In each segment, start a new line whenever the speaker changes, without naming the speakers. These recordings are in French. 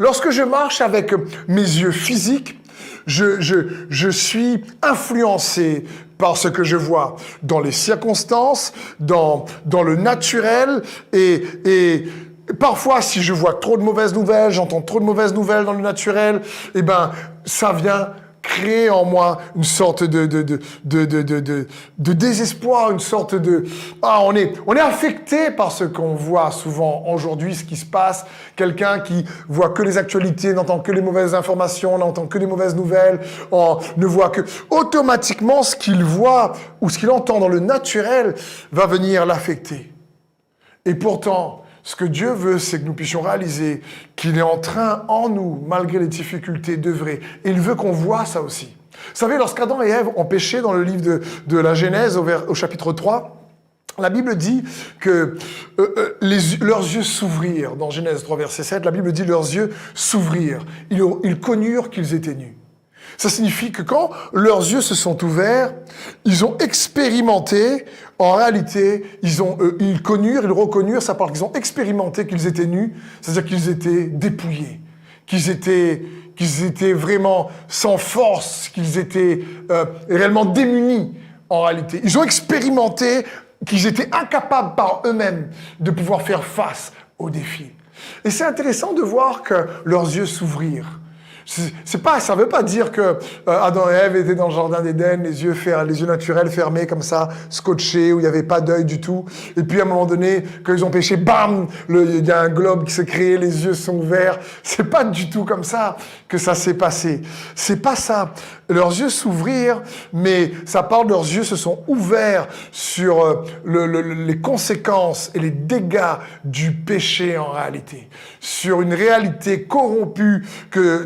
lorsque je marche avec mes yeux physiques, je suis influencé par ce que je vois dans les circonstances, dans le naturel et parfois, si je vois trop de mauvaises nouvelles, j'entends trop de mauvaises nouvelles dans le naturel, eh ben, ça vient créer en moi une sorte de désespoir, une sorte de... on est affecté par ce qu'on voit souvent aujourd'hui, ce qui se passe. Quelqu'un qui voit que les actualités, n'entend que les mauvaises informations, n'entend que les mauvaises nouvelles, ne voit que... Automatiquement, ce qu'il voit ou ce qu'il entend dans le naturel va venir l'affecter. Et pourtant... ce que Dieu veut, c'est que nous puissions réaliser qu'il est en train, en nous, malgré les difficultés, d'œuvrer. Et il veut qu'on voit ça aussi. Vous savez, lorsqu'Adam et Ève ont péché dans le livre de la Genèse, au chapitre 3, la Bible dit que leurs yeux s'ouvrirent. Dans Genèse 3, verset 7, la Bible dit leurs yeux s'ouvrirent. Ils connurent qu'ils étaient nus. Ça signifie que quand leurs yeux se sont ouverts, ils ont expérimenté, en réalité, ils connurent, ils reconnurent, ça parle qu'ils ont expérimenté qu'ils étaient nus, c'est-à-dire qu'ils étaient dépouillés, qu'ils étaient vraiment sans force, qu'ils étaient réellement démunis en réalité. Ils ont expérimenté qu'ils étaient incapables par eux-mêmes de pouvoir faire face aux défis. Et c'est intéressant de voir que leurs yeux s'ouvrirent. Ça veut pas dire que Adam et Ève étaient dans le jardin d'Éden, les yeux naturels fermés comme ça, scotchés, où il n'y avait pas d'œil du tout. Et puis à un moment donné, quand ils ont péché, bam, il y a un globe qui s'est créé, les yeux sont ouverts. C'est pas du tout comme ça que ça s'est passé. C'est pas ça. Leurs yeux s'ouvrirent, mais ça parle, leurs yeux se sont ouverts sur les conséquences et les dégâts du péché en réalité, sur une réalité corrompue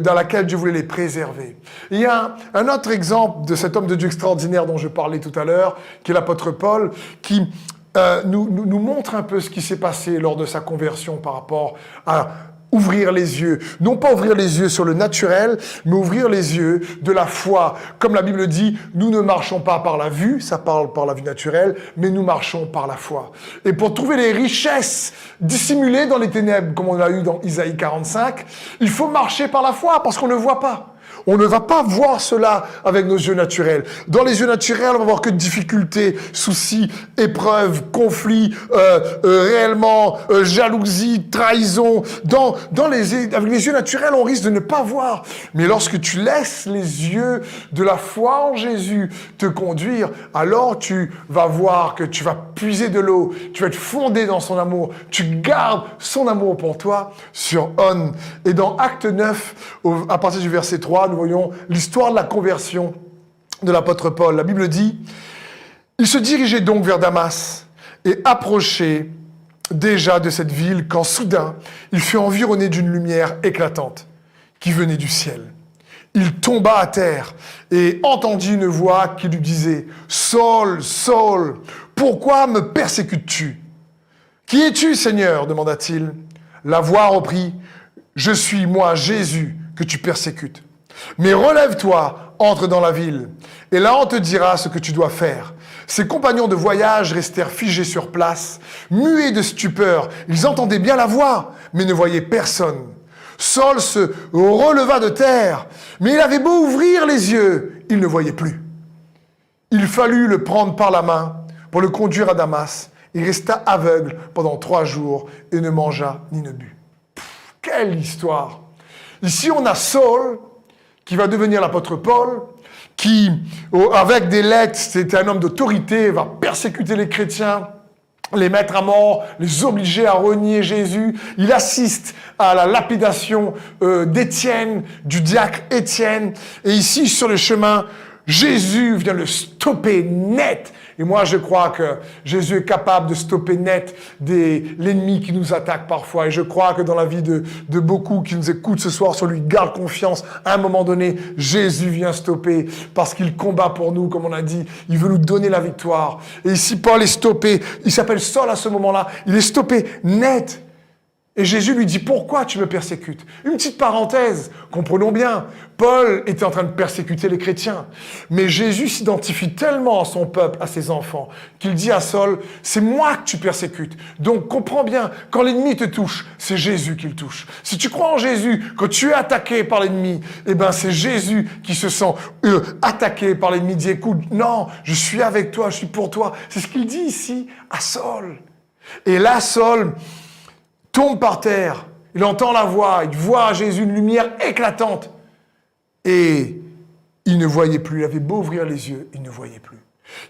dans laquelle Dieu voulait les préserver. Il y a un autre exemple de cet homme de Dieu extraordinaire dont je parlais tout à l'heure, qui est l'apôtre Paul, qui nous montre un peu ce qui s'est passé lors de sa conversion par rapport à ouvrir les yeux. Non pas ouvrir les yeux sur le naturel, mais ouvrir les yeux de la foi. Comme la Bible dit, nous ne marchons pas par la vue, ça parle par la vue naturelle, mais nous marchons par la foi. Et pour trouver les richesses dissimulées dans les ténèbres, comme on l'a eu dans Isaïe 45, il faut marcher par la foi, parce qu'on ne voit pas. On ne va pas voir cela avec nos yeux naturels. Dans les yeux naturels, on va voir que difficultés, soucis, épreuves, conflits, réellement, jalousie, trahison. Avec les yeux naturels, on risque de ne pas voir. Mais lorsque tu laisses les yeux de la foi en Jésus te conduire, alors tu vas voir que tu vas puiser de l'eau, tu vas être fondé dans son amour, tu gardes son amour pour toi sur On. Et dans Acte 9, à partir du verset 3, nous voyons l'histoire de la conversion de l'apôtre Paul. La Bible dit, il se dirigeait donc vers Damas et approchait déjà de cette ville quand soudain, il fut environné d'une lumière éclatante qui venait du ciel. Il tomba à terre et entendit une voix qui lui disait « Saul, Saul, pourquoi me persécutes-tu » ? « Qui es-tu, Seigneur » demanda-t-il. La voix reprit « Je suis moi, Jésus, que tu persécutes. Mais relève-toi, entre dans la ville, et là on te dira ce que tu dois faire. » Ses compagnons de voyage restèrent figés sur place, muets de stupeur. Ils entendaient bien la voix, mais ne voyaient personne. Saul se releva de terre, mais il avait beau ouvrir les yeux, il ne voyait plus. Il fallut le prendre par la main pour le conduire à Damas. Il resta aveugle pendant 3 jours et ne mangea ni ne but. Quelle histoire! Ici, on a Saul, qui va devenir l'apôtre Paul, qui, avec des lettres, c'était un homme d'autorité, va persécuter les chrétiens, les mettre à mort, les obliger à renier Jésus. Il assiste à la lapidation d'Étienne, du diacre Étienne. Et ici, sur le chemin, Jésus vient le stopper net. Et moi, je crois que Jésus est capable de stopper net l'ennemi qui nous attaque parfois. Et je crois que dans la vie de beaucoup qui nous écoutent ce soir, sur lui garde confiance. À un moment donné, Jésus vient stopper parce qu'il combat pour nous, comme on a dit. Il veut nous donner la victoire. Et ici, Paul est stoppé. Il s'appelle Saul à ce moment-là. Il est stoppé net. Et Jésus lui dit, pourquoi tu me persécutes? Une petite parenthèse, comprenons bien, Paul était en train de persécuter les chrétiens. Mais Jésus s'identifie tellement à son peuple, à ses enfants, qu'il dit à Saul, c'est moi que tu persécutes. Donc comprends bien, quand l'ennemi te touche, c'est Jésus qui le touche. Si tu crois en Jésus, quand tu es attaqué par l'ennemi, eh ben c'est Jésus qui se sent attaqué par l'ennemi, dit, écoute, non, je suis avec toi, je suis pour toi. C'est ce qu'il dit ici à Saul. Et là, Saul tombe par terre, il entend la voix, il voit Jésus, une lumière éclatante. Et il ne voyait plus, il avait beau ouvrir les yeux, il ne voyait plus.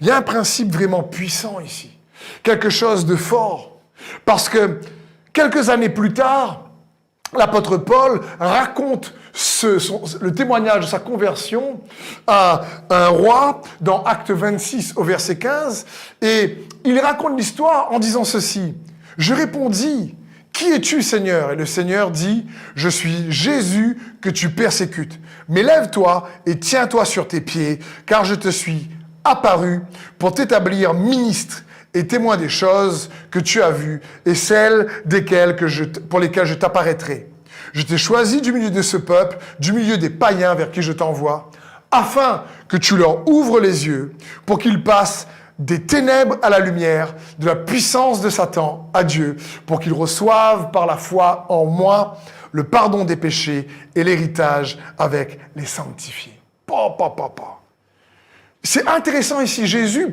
Il y a un principe vraiment puissant ici, quelque chose de fort. Parce que quelques années plus tard, l'apôtre Paul raconte le témoignage de sa conversion à un roi dans Acte 26 au verset 15. Et il raconte l'histoire en disant ceci. « Je répondis, qui es-tu, Seigneur ?» Et le Seigneur dit, « Je suis Jésus que tu persécutes. Mais lève-toi et tiens-toi sur tes pieds, car je te suis apparu pour t'établir ministre et témoin des choses que tu as vues et celles pour lesquelles je t'apparaîtrai. Je t'ai choisi du milieu de ce peuple, du milieu des païens vers qui je t'envoie, afin que tu leur ouvres les yeux pour qu'ils passent des ténèbres à la lumière, de la puissance de Satan à Dieu, pour qu'ils reçoivent par la foi en moi le pardon des péchés et l'héritage avec les sanctifiés. » C'est intéressant ici.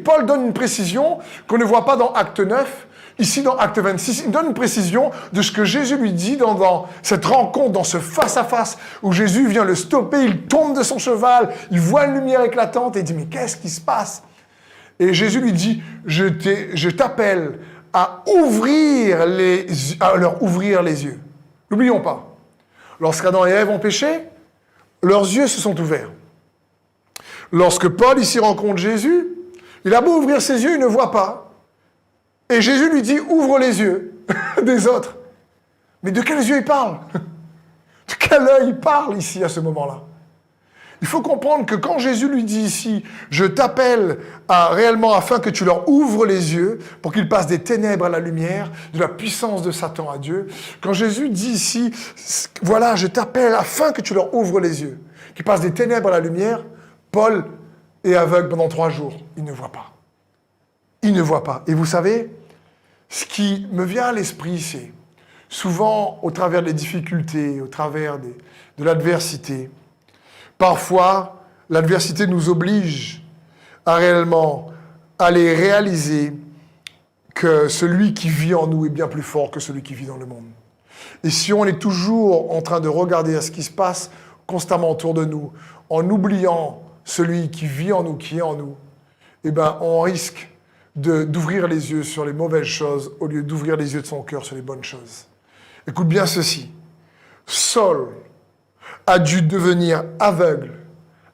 Paul donne une précision qu'on ne voit pas dans Acte 9. Ici, dans Acte 26, il donne une précision de ce que Jésus lui dit dans cette rencontre, dans ce face-à-face, où Jésus vient le stopper, il tombe de son cheval, il voit une lumière éclatante et il dit « Mais qu'est-ce qui se passe ?» Et Jésus lui dit, je t'appelle à leur ouvrir les yeux. N'oublions pas, lorsqu'Adam et Ève ont péché, leurs yeux se sont ouverts. Lorsque Paul ici rencontre Jésus, il a beau ouvrir ses yeux, il ne voit pas. Et Jésus lui dit, ouvre les yeux des autres. Mais de quels yeux il parle? De quel œil il parle ici à ce moment-là? Il faut comprendre que quand Jésus lui dit ici, je t'appelle réellement afin que tu leur ouvres les yeux pour qu'ils passent des ténèbres à la lumière, de la puissance de Satan à Dieu. Quand Jésus dit ici, voilà, je t'appelle afin que tu leur ouvres les yeux, qu'ils passent des ténèbres à la lumière, Paul est aveugle pendant 3 jours. Il ne voit pas. Il ne voit pas. Et vous savez, ce qui me vient à l'esprit, c'est souvent au travers des difficultés, au travers de l'adversité, parfois, l'adversité nous oblige à réellement aller réaliser que celui qui vit en nous est bien plus fort que celui qui vit dans le monde. Et si on est toujours en train de regarder à ce qui se passe constamment autour de nous, en oubliant celui qui vit en nous, qui est en nous, eh ben, on risque d'ouvrir les yeux sur les mauvaises choses au lieu d'ouvrir les yeux de son cœur sur les bonnes choses. Écoute bien ceci. Saul a dû devenir aveugle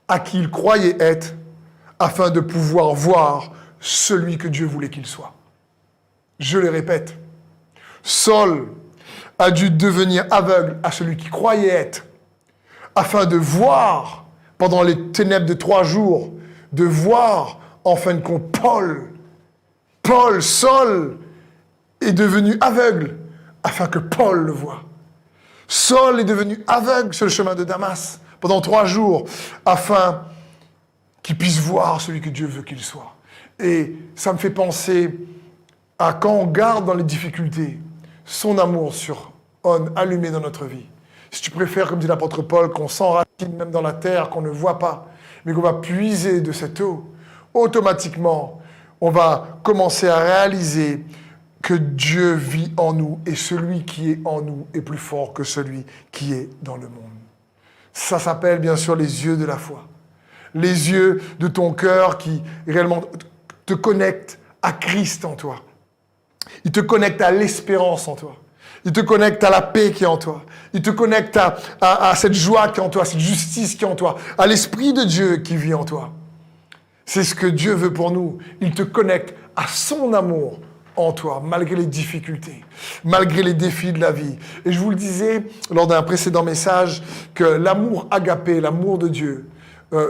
à qui il croyait être afin de pouvoir voir celui que Dieu voulait qu'il soit. Je le répète, Saul a dû devenir aveugle à celui qui croyait être afin de voir pendant les ténèbres de 3 jours, de voir en fin de compte Saul est devenu aveugle afin que Paul le voie. Saul est devenu aveugle sur le chemin de Damas pendant 3 jours, afin qu'il puisse voir celui que Dieu veut qu'il soit. Et ça me fait penser à quand on garde dans les difficultés son amour allumé dans notre vie. Si tu préfères, comme dit l'apôtre Paul, qu'on s'enracine même dans la terre, qu'on ne voit pas, mais qu'on va puiser de cette eau, automatiquement, on va commencer à réaliser que Dieu vit en nous et celui qui est en nous est plus fort que celui qui est dans le monde. Ça s'appelle bien sûr les yeux de la foi. Les yeux de ton cœur qui réellement te connectent à Christ en toi. Il te connecte à l'espérance en toi. Il te connecte à la paix qui est en toi. Il te connecte à cette joie qui est en toi, cette justice qui est en toi, à l'Esprit de Dieu qui vit en toi. C'est ce que Dieu veut pour nous. Il te connecte à son amour en toi, malgré les difficultés, malgré les défis de la vie. Et je vous le disais lors d'un précédent message que l'amour agapé, l'amour de Dieu,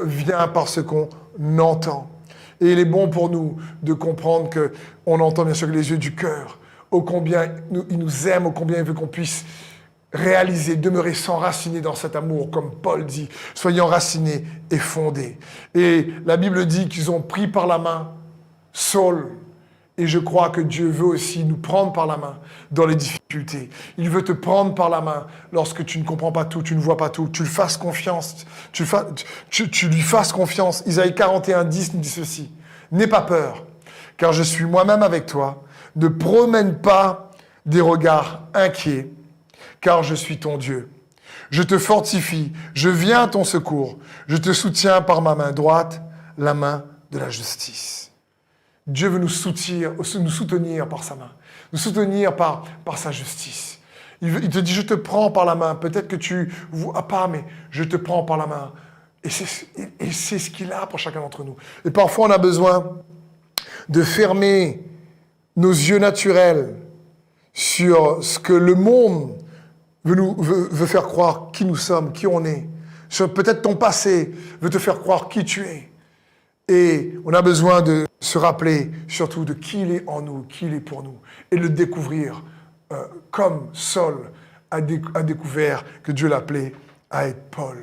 vient parce qu'on entend. Et il est bon pour nous de comprendre qu'on entend bien sûr avec les yeux du cœur. ô combien il nous aime, ô combien il veut qu'on puisse réaliser, demeurer s'enraciner dans cet amour, comme Paul dit, soyez enracinés et fondés. Et la Bible dit qu'ils ont pris par la main Saul. Et je crois que Dieu veut aussi nous prendre par la main dans les difficultés. Il veut te prendre par la main lorsque tu ne comprends pas tout, tu ne vois pas tout. Tu lui fasses confiance. Tu lui fasses confiance. Isaïe 41:10 nous dit ceci. N'aie pas peur, car je suis moi-même avec toi. Ne promène pas des regards inquiets, car je suis ton Dieu. Je te fortifie, je viens à ton secours. Je te soutiens par ma main droite, la main de la justice. Dieu veut nous soutenir par sa main, nous soutenir par sa justice. Il te dit, je te prends par la main. Peut-être que tu ne vois pas, mais je te prends par la main. Et c'est ce qu'il a pour chacun d'entre nous. Et parfois, on a besoin de fermer nos yeux naturels sur ce que le monde veut faire croire qui nous sommes, qui on est. Sur peut-être ton passé veut te faire croire qui tu es. Et on a besoin de se rappeler surtout de qui il est en nous, qui il est pour nous, et le découvrir comme Saul a découvert que Dieu l'appelait à être Paul.